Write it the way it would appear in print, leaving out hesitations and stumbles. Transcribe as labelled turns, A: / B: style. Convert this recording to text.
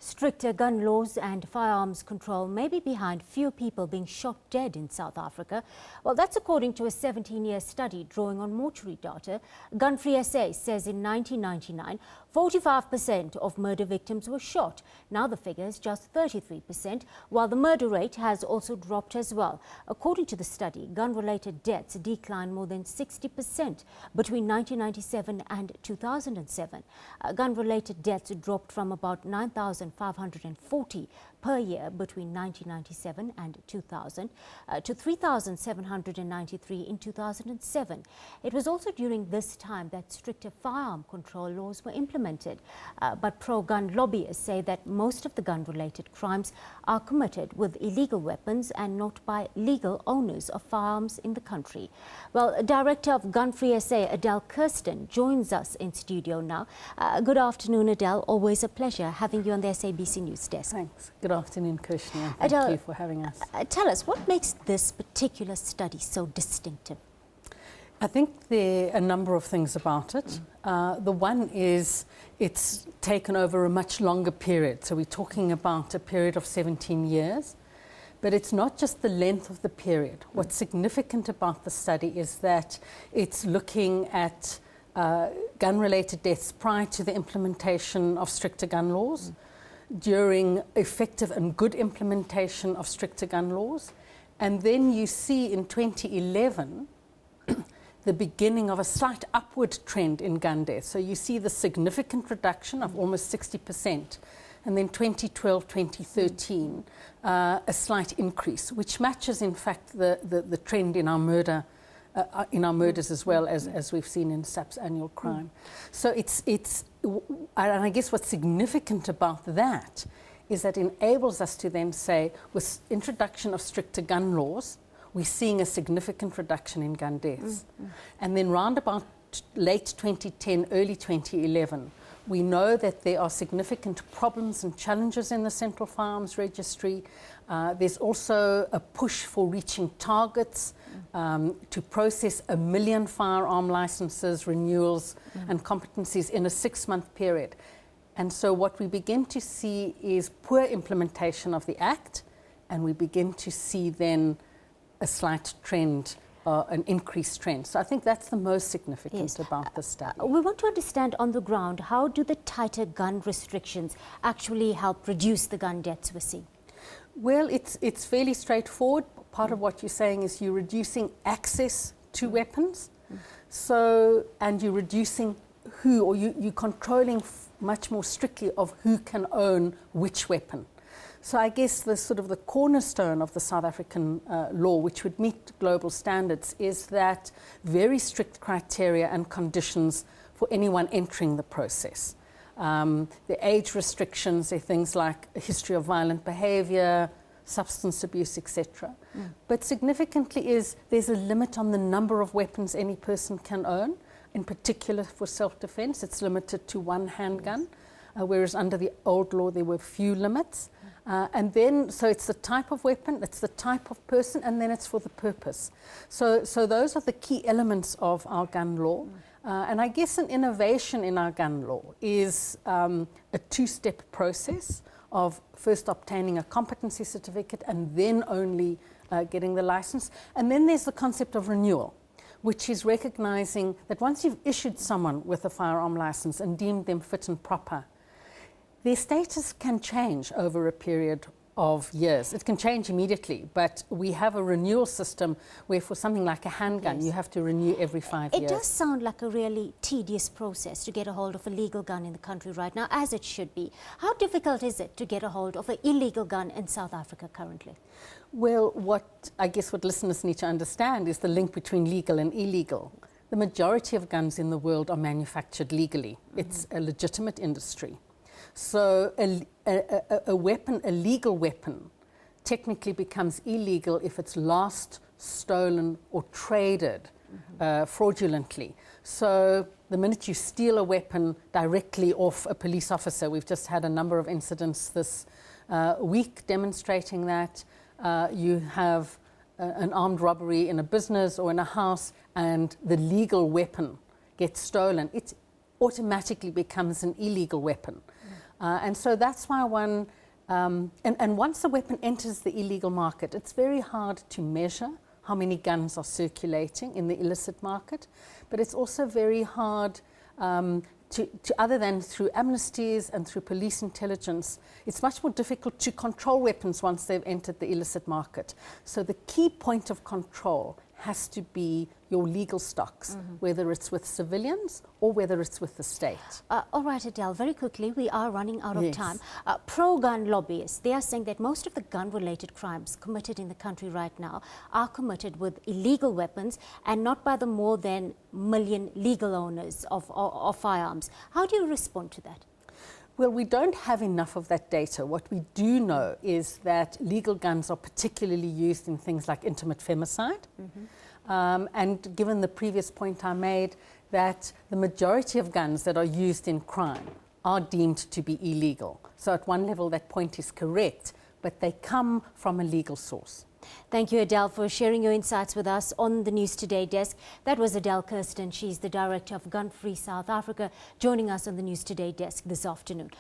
A: Stricter gun laws and firearms control may be behind fewer people being shot dead in South Africa. Well, that's according to a 17-year study drawing on mortuary data. Gun-Free SA says in 1999, 45% of murder victims were shot. Now the figure is just 33%, while the murder rate has also dropped as well. According to the study, gun-related deaths declined more than 60% between 1997 and 2007. Gun-related deaths dropped from about 9,540 per year between 1997 and 2000 to 3,793 in 2007. It was also during this time that stricter firearm control laws were implemented. But pro-gun lobbyists say that most of the gun-related crimes are committed with illegal weapons and not by legal owners of firearms in the country. Well, Director of Gun-Free SA, Adele Kirsten, joins us in studio now. Good afternoon, Adele. Always a pleasure having you on the SABC News Desk.
B: Thanks. Good afternoon, Kirsten. Thank you for having us.
A: Tell us, what makes this particular study so distinctive?
B: I think there are a number of things about it. The one is it's taken over a much longer period. So we're talking about a period of 17 years. But it's not just the length of the period. What's significant about the study is that it's looking at gun-related deaths prior to the implementation of stricter gun laws, during effective and good implementation of stricter gun laws. And then you see in 2011 the beginning of a slight upward trend in gun deaths. So you see the significant reduction of almost 60%. And then 2012, 2013, a slight increase, which matches, in fact, the trend in our murders as well as we've seen in SAP's annual crime. So and I guess what's significant about that is that it enables us to then say, with introduction of stricter gun laws, we're seeing a significant reduction in gun deaths. And then round about late 2010, early 2011, we know that there are significant problems and challenges in the Central Firearms Registry. There's also a push for reaching targets to process 1 million firearm licenses, renewals and competencies in a 6-month period. And so what we begin to see is poor implementation of the Act, and we begin to see then a slight trend, an increased trend. So I think that's the most significant about the study.
A: We want to understand on the ground, how do the tighter gun restrictions actually help reduce the gun deaths we're seeing?
B: Well, it's fairly straightforward. Part of what you're saying is you're reducing access to weapons. So, and you're reducing who, or you're controlling much more strictly of who can own which weapon. So I guess the sort of the cornerstone of the South African law, which would meet global standards, is that very strict criteria and conditions for anyone entering the process. The age restrictions, there are things like a history of violent behavior, substance abuse, etc. But significantly is there's a limit on the number of weapons any person can own. In particular for self-defense, it's limited to 1 handgun, whereas under the old law there were few limits. And then, so it's the type of weapon, it's the type of person, and then it's for the purpose. So those are the key elements of our gun law. And I guess an innovation in our gun law is a 2-step process of first obtaining a competency certificate and then only getting the license. And then there's the concept of renewal, which is recognizing that once you've issued someone with a firearm license and deemed them fit and proper, their status can change over a period of years. It can change immediately, but we have a renewal system where for something like a handgun, you have to renew every 5 years.
A: It does sound like a really tedious process to get a hold of a legal gun in the country right now, as it should be. How difficult is it to get a hold of an illegal gun in South Africa currently?
B: Well, I guess what listeners need to understand is the link between legal and illegal. The majority of guns in the world are manufactured legally. It's a legitimate industry. So a weapon, a legal weapon, technically becomes illegal if it's lost, stolen or traded fraudulently. So the minute you steal a weapon directly off a police officer, we've just had a number of incidents this week demonstrating that. You have an armed robbery in a business or in a house and the legal weapon gets stolen, it automatically becomes an illegal weapon. And so that's why and once a weapon enters the illegal market, it's very hard to measure how many guns are circulating in the illicit market, but it's also very hard to other than through amnesties and through police intelligence, it's much more difficult to control weapons once they've entered the illicit market. So the key point of control has to be your legal stocks, whether it's with civilians or whether it's with the state.
A: All right, Adele, very quickly, we are running out of time. Pro-gun lobbyists, they are saying that most of the gun-related crimes committed in the country right now are committed with illegal weapons and not by the more than million legal owners of firearms. How do you respond to that?
B: Well, we don't have enough of that data. What we do know is that legal guns are particularly used in things like intimate femicide. And given the previous point I made, that the majority of guns that are used in crime are deemed to be illegal. So at one level, that point is correct, but they come from a legal source.
A: Thank you, Adele, for sharing your insights with us on the News Today desk. That was Adele Kirsten. She's the Director of Gun Free South Africa, joining us on the News Today desk this afternoon.